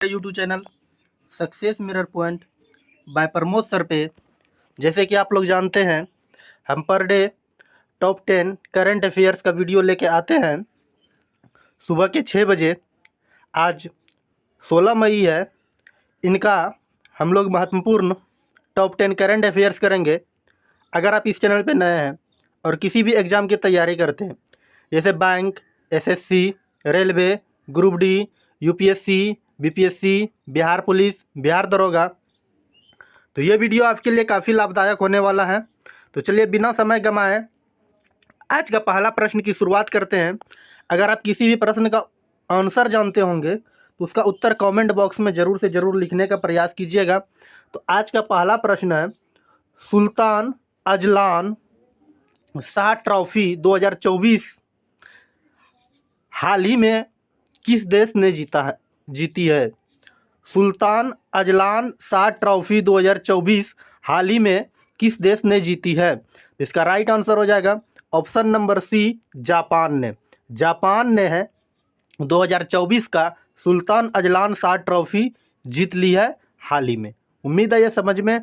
YouTube channel success mirror point by Pramod sir पे जैसे कि आप लोग जानते हैं हम per day top 10 current affairs का वीडियो लेके आते हैं सुबह के 6 बजे। आज 16 मई है। इनका हम लोग महत्वपूर्ण टॉप 10 करंट अफेयर्स करेंगे। अगर आप इस चैनल पे नए हैं और किसी भी एग्ज़ाम की तैयारी करते हैं जैसे bank, SSC, railway, group D, UPSC, BPSC, Bihar police, Bihar दरोगा, तो ये वीडियो आपके लिए काफ़ी लाभदायक होने वाला है। तो चलिए बिना समय गंवाए आज का पहला प्रश्न की शुरुआत करते हैं। अगर आप किसी भी प्रश्न का आंसर जानते होंगे तो उसका उत्तर कमेंट बॉक्स में ज़रूर से ज़रूर लिखने का प्रयास कीजिएगा। तो आज का पहला प्रश्न है, सुल्तान अजलान शाह ट्रॉफी 2024 हाल ही में किस देश ने जीती है? सुल्तान अजलान शाह ट्रॉफी 2024 हाल ही में किस देश ने जीती है? इसका राइट आंसर हो जाएगा ऑप्शन नंबर सी, जापान ने है 2024 का सुल्तान अजलान शाह ट्रॉफी जीत ली है हाल ही में। उम्मीद है ये समझ में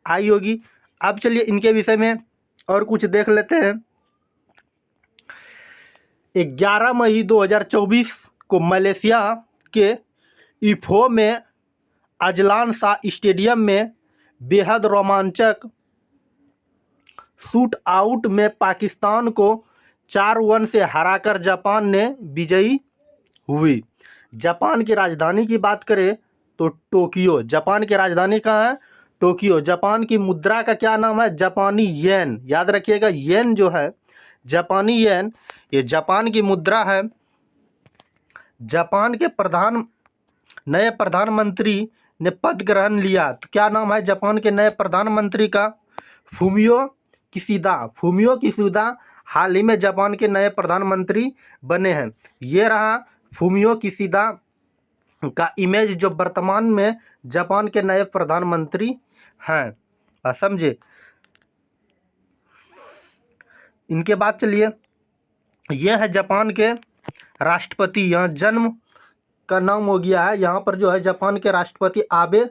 आई होगी। अब चलिए इनके विषय में और कुछ देख लेते हैं। 11 मई 2024 को मलेशिया के इफो में अजलान शाह स्टेडियम में बेहद रोमांचक शूट आउट में पाकिस्तान को 4-1 से हराकर जापान ने विजयी हुई। जापान की राजधानी की बात करें तो टोक्यो। जापान की राजधानी कहाँ है? टोक्यो। जापान की मुद्रा का क्या नाम है? जापानी येन। याद रखिएगा, येन जो है जापानी येन, ये जापान की मुद्रा है। जापान के नए प्रधानमंत्री ने पद ग्रहण लिया तो क्या नाम है जापान के नए प्रधानमंत्री का? फूमियो किशिदा हाल ही में जापान के नए प्रधानमंत्री बने हैं। ये रहा फूमियो किशिदा का इमेज जो वर्तमान में जापान के नए प्रधानमंत्री हैं। समझे। इनके बाद चलिए, यह है जापान के राष्ट्रपति। यहाँ जन्म का नाम हो गया है, यहाँ पर जो है जापान के राष्ट्रपति आबे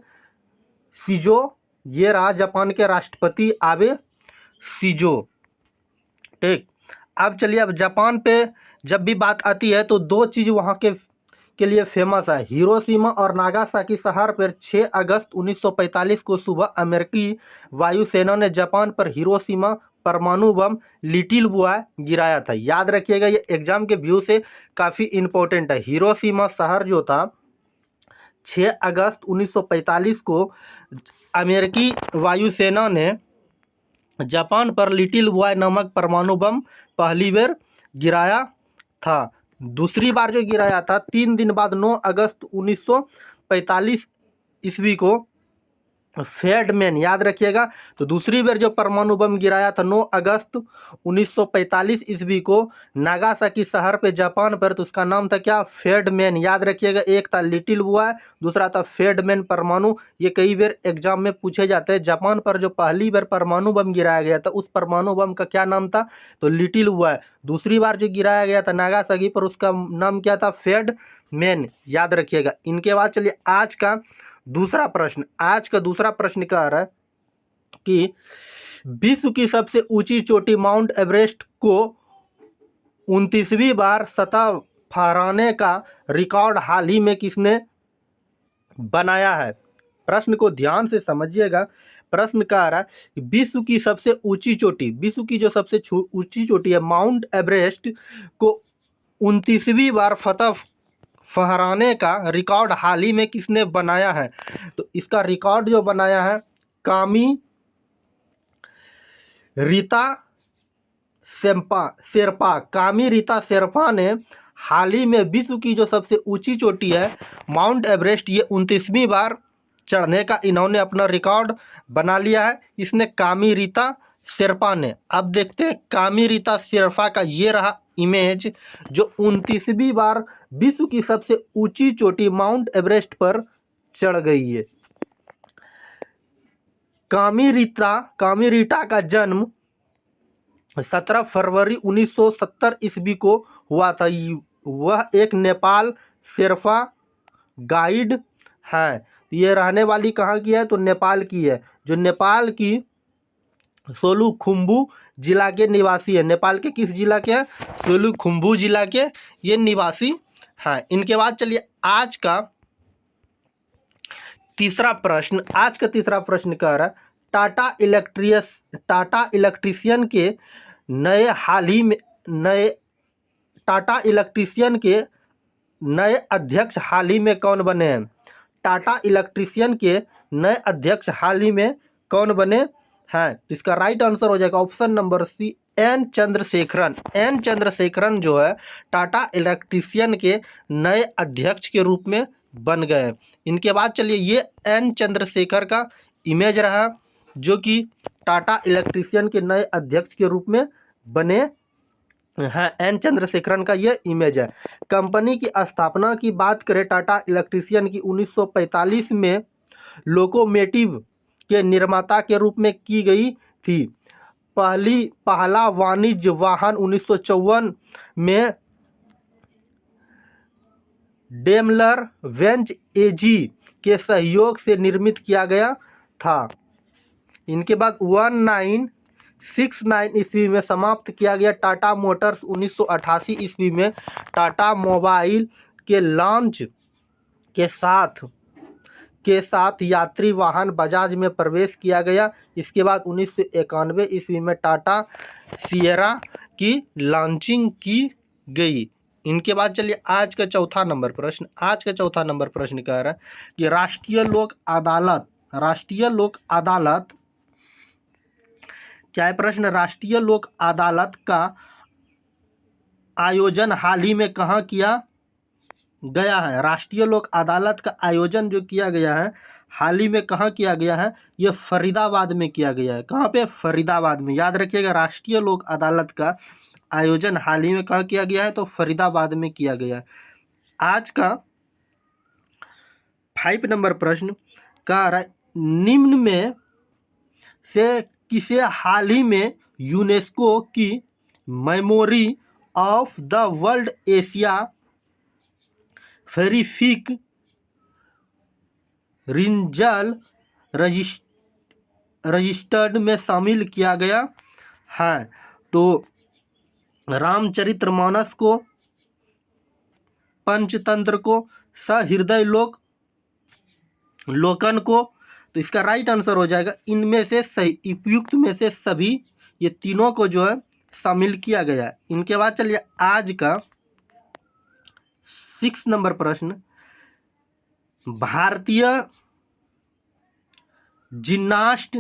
शिंजो। ये रहा जापान के राष्ट्रपति आबे शिंजो। ठीक। अब चलिए, अब जापान पे जब भी बात आती है तो दो चीज़ वहाँ के लिए फेमस है, हिरोशिमा और नागासाकी शहर पर 6 अगस्त 1945 को सुबह अमेरिकी वायुसेना ने जापान पर हिरोशिमा परमाणु बम लिटिल बॉय गिराया था। याद रखिएगा, ये एग्जाम के व्यू से काफ़ी इम्पोर्टेंट है। हिरोशिमा शहर जो था 6 अगस्त 1945 को अमेरिकी वायुसेना ने जापान पर लिटिल बॉय नामक परमाणु बम पहली बार गिराया था। दूसरी बार जो गिराया था 3 दिन बाद 9 अगस्त 1945 ईस्वी को फेडमैन। याद रखिएगा, तो दूसरी बार जो परमाणु बम गिराया था 9 अगस्त 1945 ईस्वी को नागासाकी शहर पे जापान पर, तो उसका नाम था क्या? फेडमैन। याद रखिएगा, एक था लिटिल बॉय, दूसरा था फेडमैन परमाणु। ये कई बार एग्जाम में पूछे जाते हैं। जापान पर जो पहली बार परमाणु बम गिराया गया था उस परमाणु बम का क्या नाम था? तो लिटिल बॉय। दूसरी बार जो गिराया गया था नागासाकी पर उसका नाम क्या था? फेडमैन। याद रखिएगा। इनके बाद चलिए आज का दूसरा प्रश्न कह रहा है कि विश्व की सबसे ऊंची चोटी माउंट एवरेस्ट को 29वीं बार सतह फहराने का रिकॉर्ड हाल ही में किसने बनाया है? प्रश्न को ध्यान से समझिएगा। प्रश्न कह रहा है कि विश्व की जो सबसे ऊंची चोटी है माउंट एवरेस्ट को 29वीं बार फतह फहराने का रिकॉर्ड हाल ही में किसने बनाया है? तो इसका रिकॉर्ड जो बनाया है कामी रीता शेरपा ने हाल ही में विश्व की जो सबसे ऊंची चोटी है माउंट एवरेस्ट, ये 29वीं बार चढ़ने का इन्होंने अपना रिकॉर्ड बना लिया है। इसने कामी रीता शेरपा ने। अब देखते हैं कामी रीता शेरपा का ये रहा इमेज जो 29वीं बार विश्व की सबसे ऊंची चोटी माउंट एवरेस्ट पर चढ़ गई है। कामी रीता का जन्म 17 फरवरी 1970 ईस्वी को हुआ था। वह एक नेपाल शेरपा गाइड है। ये रहने वाली कहाँ की है, तो नेपाल की है, जो नेपाल की सोलुखुम्बु जिला के निवासी है। नेपाल के किस जिला के हैं, सोलुखुम्बु जिला के ये निवासी हैं। इनके बाद चलिए आज का तीसरा प्रश्न, कह रहा है टाटा इलेक्ट्रिशियन के नए हाल ही में नए टाटा इलेक्ट्रिशियन के नए अध्यक्ष हाल ही में कौन बने हैं। टाटा इलेक्ट्रिशियन के नए अध्यक्ष हाल ही में कौन बने हैं। इसका राइट आंसर हो जाएगा option number C, N Chandrasekaran. N Chandrasekaran जो है टाटा इलेक्ट्रिशियन के नए अध्यक्ष के रूप में बन गए हैं। इनके बाद चलिए ये एन चंद्रशेखर का इमेज रहा जो कि टाटा इलेक्ट्रिशियन के नए अध्यक्ष के रूप में बने हैं। एन चंद्रशेखरन का ये इमेज है। कंपनी की स्थापना की बात करें टाटा इलेक्ट्रिशियन की 1945 में लोकोमोटिव के निर्माता के रूप में की गई थी। पहला वाणिज्य वाहन 1954 में डेमलर बेंज एजी के सहयोग से निर्मित किया गया था। इनके बाद 1969 ईस्वी में समाप्त किया गया टाटा मोटर्स। 1988 ईस्वी में टाटा मोबाइल के लॉन्च के साथ यात्री वाहन बजाज में प्रवेश किया गया। इसके बाद 1991 ईस्वी में टाटा सिएरा की लॉन्चिंग की गई। इनके बाद चलिए आज का चौथा नंबर प्रश्न कह रहा है कि राष्ट्रीय लोक अदालत क्या है प्रश्न, राष्ट्रीय लोक अदालत का आयोजन हाल ही में कहाँ किया गया है। राष्ट्रीय लोक अदालत का आयोजन जो किया गया है हाल ही में कहाँ किया गया है, ये फरीदाबाद में किया गया है। कहाँ पे, फरीदाबाद में। याद रखिएगा राष्ट्रीय लोक अदालत का आयोजन हाल ही में कहाँ किया गया है, तो फरीदाबाद में किया गया है। आज का 5 नंबर प्रश्न कह रहा है निम्न में से किसे हाल ही में यूनेस्को की memory of the world Asia Pacific regional registered में शामिल किया गया है। तो रामचरितमानस को, पंचतंत्र को, सहृदय लोकन को। तो इसका राइट आंसर हो जाएगा इनमें से सही, उपयुक्त में से सभी ये तीनों को जो है शामिल किया गया है। इनके बाद चलिए आज का 6 नंबर प्रश्न, भारतीय जिम्नास्ट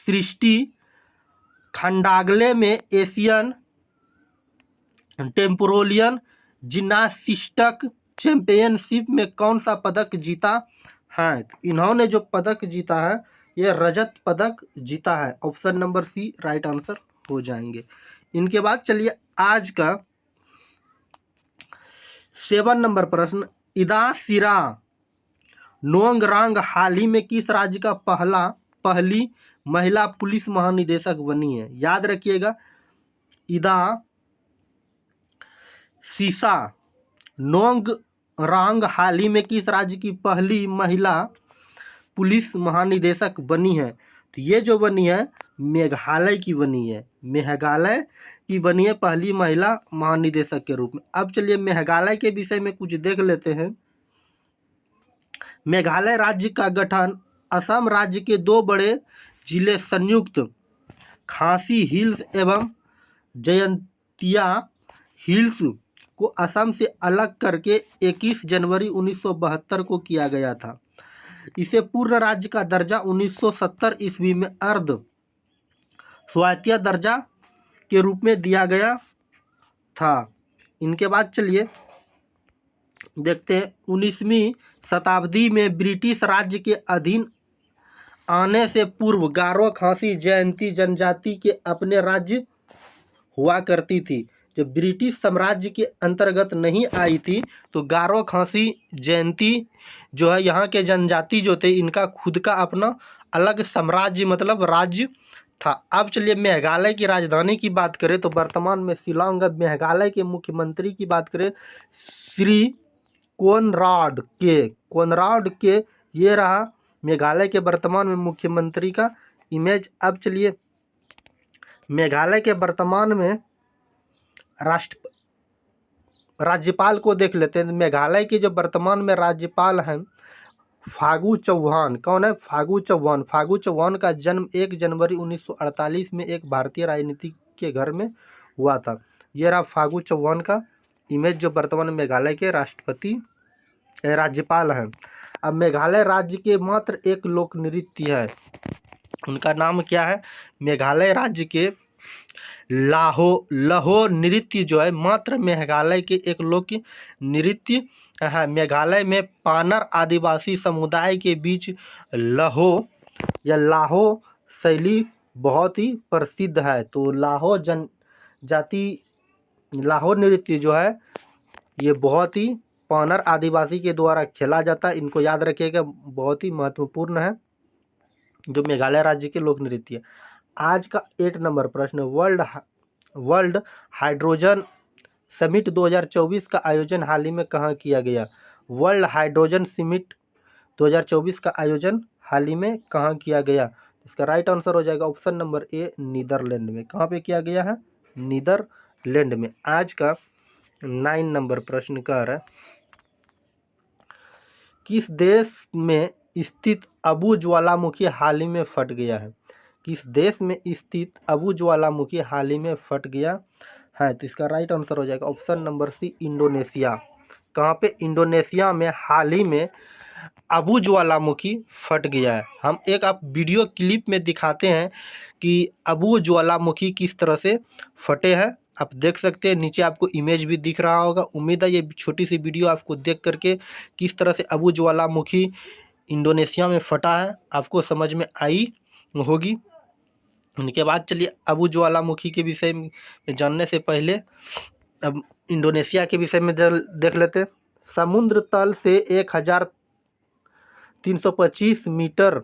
सृष्टि खंडागले में एशियन टेम्पोरोलियन जिम्नास्टिक चैंपियनशिप में कौन सा पदक जीता है। तो इन्होंने जो पदक जीता है ये रजत पदक जीता है। Option number C right answer हो जाएंगे। इनके बाद चलिए आज का 7 नंबर प्रश्न, इदा सिरा नोंगरांग हाल ही में किस राज्य का पहली महिला पुलिस महानिदेशक बनी है। याद रखिएगा इदा सीसा नोंगरांग हाल ही में किस राज्य की पहली महिला पुलिस महानिदेशक बनी है। तो ये जो बनी है मेघालय की बनी है, मेघालय की बनी है पहली महिला महानिदेशक के रूप में। अब चलिए मेघालय के विषय में कुछ देख लेते हैं। मेघालय राज्य का गठन असम राज्य के 2 बड़े जिले संयुक्त खासी हिल्स एवं जयंतिया हिल्स को असम से अलग करके 21 जनवरी 1972 को किया गया था। इसे पूर्ण राज्य का दर्जा 1970 ईस्वी में अर्ध स्वायत्त दर्जा के रूप में दिया गया था। इनके बाद चलिए देखते हैं 19वीं शताब्दी में ब्रिटिश राज्य के अधीन आने से पूर्व गारो खासी जयंती जनजाति के अपने राज्य हुआ करती थी। जब ब्रिटिश साम्राज्य के अंतर्गत नहीं आई थी तो गारो खासी जयंती जो है यहाँ के जनजाति जो थे इनका खुद का अपना अलग साम्राज्य मतलब राज्य था। अब चलिए मेघालय की राजधानी की बात करें तो वर्तमान में शिलांग। मेघालय के मुख्यमंत्री की बात करें श्री कोनराड के ये रहा मेघालय के वर्तमान में मुख्यमंत्री का इमेज। अब चलिए मेघालय के वर्तमान में राज्यपाल को देख लेते हैं। मेघालय के जो वर्तमान में राज्यपाल हैं फागू चौहान। कौन है? फागू चौहान। फागू चौहान का जन्म 1 जनवरी 1948 में एक भारतीय राजनीति के घर में हुआ था। ये रहा फागू चौहान का इमेज, जो वर्तमान में मेघालय के राज्यपाल हैं। अब मेघालय राज्य के मात्र एक लोक नृत्य है, उनका नाम क्या है? मेघालय राज्य के लहो नृत्य जो है मात्र मेघालय के एक लोक नृत्य है। मेघालय में पानर आदिवासी समुदाय के बीच लाहो शैली बहुत ही प्रसिद्ध है। तो लाहो नृत्य जो है ये बहुत ही पानर आदिवासी के द्वारा खेला जाता है। इनको याद रखिएगा, बहुत ही महत्वपूर्ण है जो मेघालय राज्य के लोक नृत्य। आज का 8 नंबर प्रश्न, वर्ल्ड हाइड्रोजन समिट 2024 का आयोजन हाल ही में कहाँ किया गया? वर्ल्ड हाइड्रोजन समिट 2024 का आयोजन हाल ही में कहाँ किया गया? इसका राइट आंसर हो जाएगा ऑप्शन नंबर ए, नीदरलैंड में। कहाँ पे किया गया है? नीदरलैंड में। आज का 9 नंबर प्रश्न कह रहा है, किस देश में स्थित अबू ज्वालामुखी हाल ही में फट गया है? किस देश में स्थित अबू ज्वालामुखी हाल ही में फट गया है? तो इसका राइट आंसर हो जाएगा ऑप्शन नंबर सी, इंडोनेशिया। कहाँ पे? इंडोनेशिया में हाल ही में अबू ज्वालामुखी फट गया है। हम एक आप वीडियो क्लिप में दिखाते हैं कि अबू ज्वालामुखी किस तरह से फटे हैं। आप देख सकते हैं, नीचे आपको इमेज भी दिख रहा होगा। उम्मीद है ये छोटी सी वीडियो आपको देख करके किस तरह से अबू ज्वालामुखी इंडोनेशिया में फटा है आपको समझ में आई होगी। उनके बाद चलिए अबू ज्वालामुखी के विषय में जानने से पहले अब इंडोनेशिया के विषय में देख लेते हैं। समुद्र तल से 1325 मीटर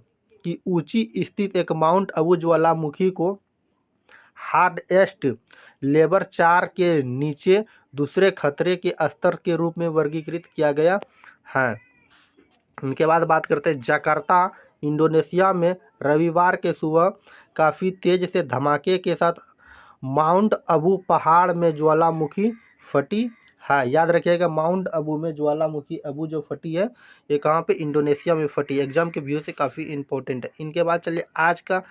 की ऊंची स्थित एक माउंट अबू ज्वालामुखी को हार्डेस्ट लेबर 4 के नीचे दूसरे खतरे के स्तर के रूप में वर्गीकृत किया गया है। उनके बाद बात करते हैं जकार्ता इंडोनेशिया में रविवार के सुबह काफ़ी तेज से धमाके के साथ माउंट अबू पहाड़ में ज्वालामुखी फटी है। याद रखिएगा, माउंट अबू में ज्वालामुखी अबू जो फटी है ये कहाँ पे? इंडोनेशिया में फटी। एग्जाम के व्यू से काफ़ी इंपॉर्टेंट है। इनके बाद चलिए आज का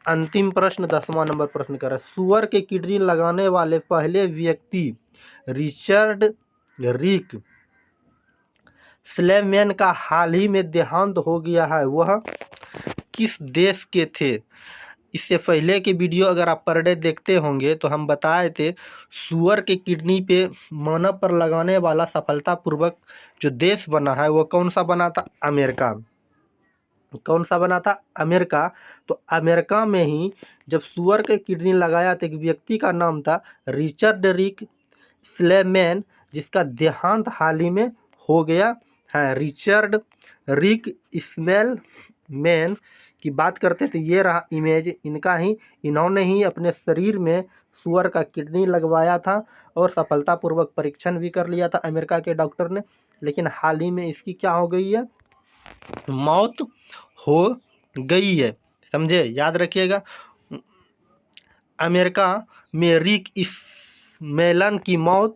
अंतिम प्रश्न 10वां नंबर प्रश्न कर रहा है, सुअर के किडनी लगाने वाले पहले व्यक्ति रिचर्ड रिक स्लेमैन का हाल ही में देहांत हो गया है। वह किस देश के थे? इससे पहले के वीडियो अगर आप पर डे देखते होंगे तो हम बताए थे सुअर के किडनी पे मानव पर लगाने वाला सफलतापूर्वक जो देश बना है वो कौन सा बना था? अमेरिका। कौन सा बना था? अमेरिका। तो अमेरिका में ही जब सुअर के किडनी लगाया तो एक व्यक्ति का नाम था रिचर्ड रिक स्लेमैन, जिसका देहांत हाल ही में हो गया है। रिचर्ड रिक स्लेमैन की बात करते तो ये रहा इमेज इनका ही। इन्होंने ही अपने शरीर में सुअर का किडनी लगवाया था और सफलतापूर्वक परीक्षण भी कर लिया था अमेरिका के डॉक्टर ने। लेकिन हाल ही में इसकी क्या हो गई है? मौत हो गई है। समझे? याद रखिएगा, अमेरिका में रिक स्लेमैन की मौत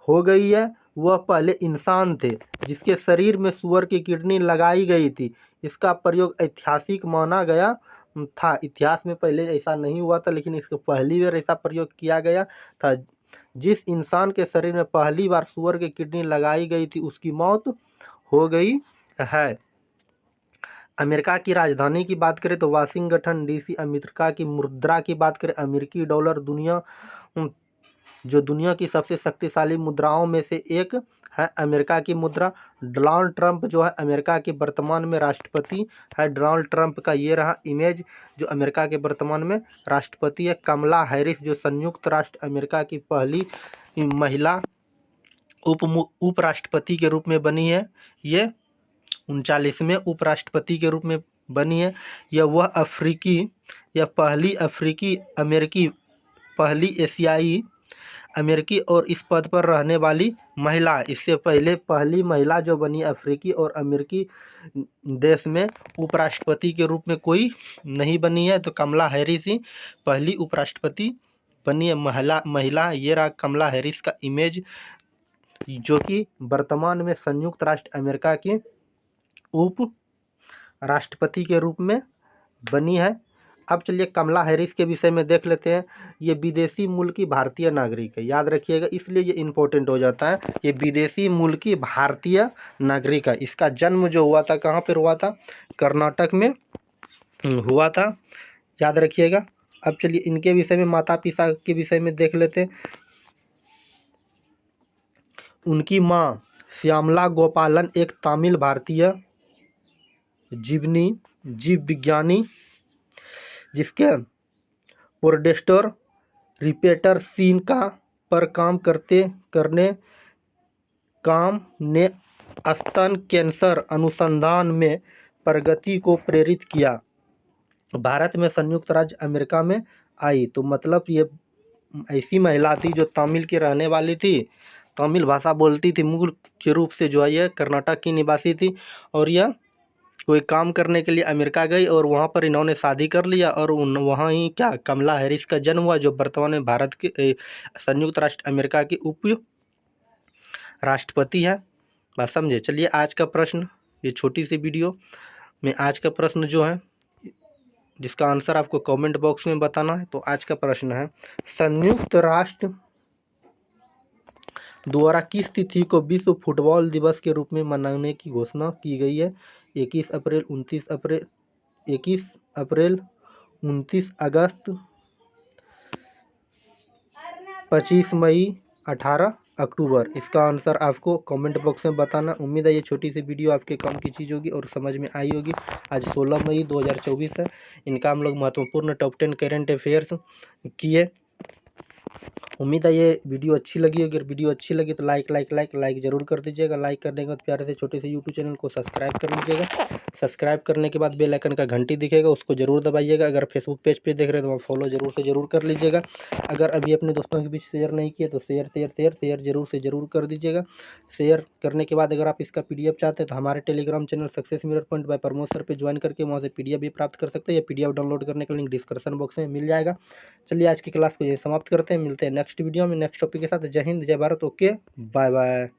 हो गई है। वह पहले इंसान थे जिसके शरीर में सुअर की किडनी लगाई गई थी। इसका प्रयोग ऐतिहासिक माना गया था। इतिहास में पहले ऐसा नहीं हुआ था, लेकिन इसको पहली बार ऐसा प्रयोग किया गया था। जिस इंसान के शरीर में पहली बार सुअर की किडनी लगाई गई थी उसकी मौत हो गई है। अमेरिका की राजधानी की बात करें तो वाशिंगटन डीसी। अमेरिका की मुद्रा की बात करें, अमेरिकी डॉलर दुनिया की सबसे शक्तिशाली मुद्राओं में से एक है अमेरिका की मुद्रा। डोनाल्ड ट्रंप जो है अमेरिका के वर्तमान में राष्ट्रपति है। डोनाल्ड ट्रंप का ये रहा इमेज जो अमेरिका के वर्तमान में राष्ट्रपति है। कमला हैरिस जो संयुक्त राष्ट्र अमेरिका की पहली महिला उपराष्ट्रपति के रूप में बनी है। ये 39वें उपराष्ट्रपति के रूप में बनी है। यह वह पहली अफ्रीकी अमेरिकी, पहली एशियाई अमेरिकी और इस पद पर रहने वाली महिला। इससे पहले पहली महिला जो बनी अफ्रीकी और अमेरिकी देश में उपराष्ट्रपति के रूप में कोई नहीं बनी है, तो कमला हैरिस ही पहली उपराष्ट्रपति बनी है महिला। ये रहा कमला हैरिस का इमेज, जो कि वर्तमान में संयुक्त राष्ट्र अमेरिका की उप राष्ट्रपति के रूप में बनी है। अब चलिए कमला हैरिस के विषय में देख लेते हैं। ये विदेशी मूल की भारतीय नागरिक है, याद रखिएगा, इसलिए ये इम्पोर्टेंट हो जाता है। ये विदेशी मूल की भारतीय नागरिक है। इसका जन्म जो हुआ था कहाँ पर हुआ था? कर्नाटक में हुआ था, याद रखिएगा। अब चलिए इनके विषय में, माता पिता के विषय में देख लेते हैं। उनकी माँ श्यामला गोपालन एक तमिल भारतीय जीव विज्ञानी, जिसके प्रोडेस्टर रिपेटर सीन का पर काम ने स्तन कैंसर अनुसंधान में प्रगति को प्रेरित किया। भारत में संयुक्त राज्य अमेरिका में आई। तो मतलब ये ऐसी महिला थी जो तमिल की रहने वाली थी, तमिल भाषा बोलती थी, मूल के रूप से जो है ये कर्नाटक की निवासी थी, और यह कोई काम करने के लिए अमेरिका गई और वहाँ पर इन्होंने शादी कर लिया, और वहाँ ही क्या कमला हैरिस का जन्म हुआ, जो वर्तमान में भारत के संयुक्त राष्ट्र अमेरिका की उप राष्ट्रपति है। बात समझे। चलिए आज का प्रश्न, ये छोटी सी वीडियो में आज का प्रश्न जो है, जिसका आंसर आपको कमेंट बॉक्स में बताना है। तो आज का प्रश्न है, संयुक्त राष्ट्र द्वारा किस तिथि को विश्व फुटबॉल दिवस के रूप में मनाने की घोषणा की गई है? 21 अप्रैल, 29 अप्रैल, 21 अप्रैल, 29 अगस्त, 25 मई, 18 अक्टूबर। इसका आंसर आपको कमेंट बॉक्स में बताना। उम्मीद है ये छोटी सी वीडियो आपके काम की चीज़ होगी और समझ में आई होगी। आज 16 मई 2024 है। इनका हम लोग महत्वपूर्ण टॉप 10 करेंट अफेयर्स किए। उम्मीद है ये वीडियो अच्छी लगी होगी। अगर वीडियो अच्छी लगी तो लाइक जरूर कर दीजिएगा। लाइक करने के बाद प्यारे से छोटे से यूट्यूब चैनल को सब्सक्राइब कर लीजिएगा। सब्सक्राइब करने के बाद बेल आइकन का घंटी दिखेगा, उसको जरूर दबाइएगा। अगर फेसबुक पेज पे देख रहे हैं तो वहाँ फॉलो जरूर कर लीजिएगा। अगर अभी अपने दोस्तों के बीच शेयर नहीं किए तो शेयर जरूर कर दीजिएगा। शेयर करने के बाद अगर आप इसका PDF चाहते हैं तो हमारे Telegram channel success mirror point by Pramod sir पे ज्वाइन करके वहाँ से PDF भी प्राप्त कर सकते हैं। या PDF डाउनलोड करने का लिंक डिस्क्रिप्शन बॉक्स में मिल जाएगा। चलिए आज की क्लास को ये समाप्त करते हैं। मिलते हैं नेक्स्ट वीडियो में नेक्स्ट टॉपिक के साथ। जय हिंद, जय भारत। Okay, bye bye.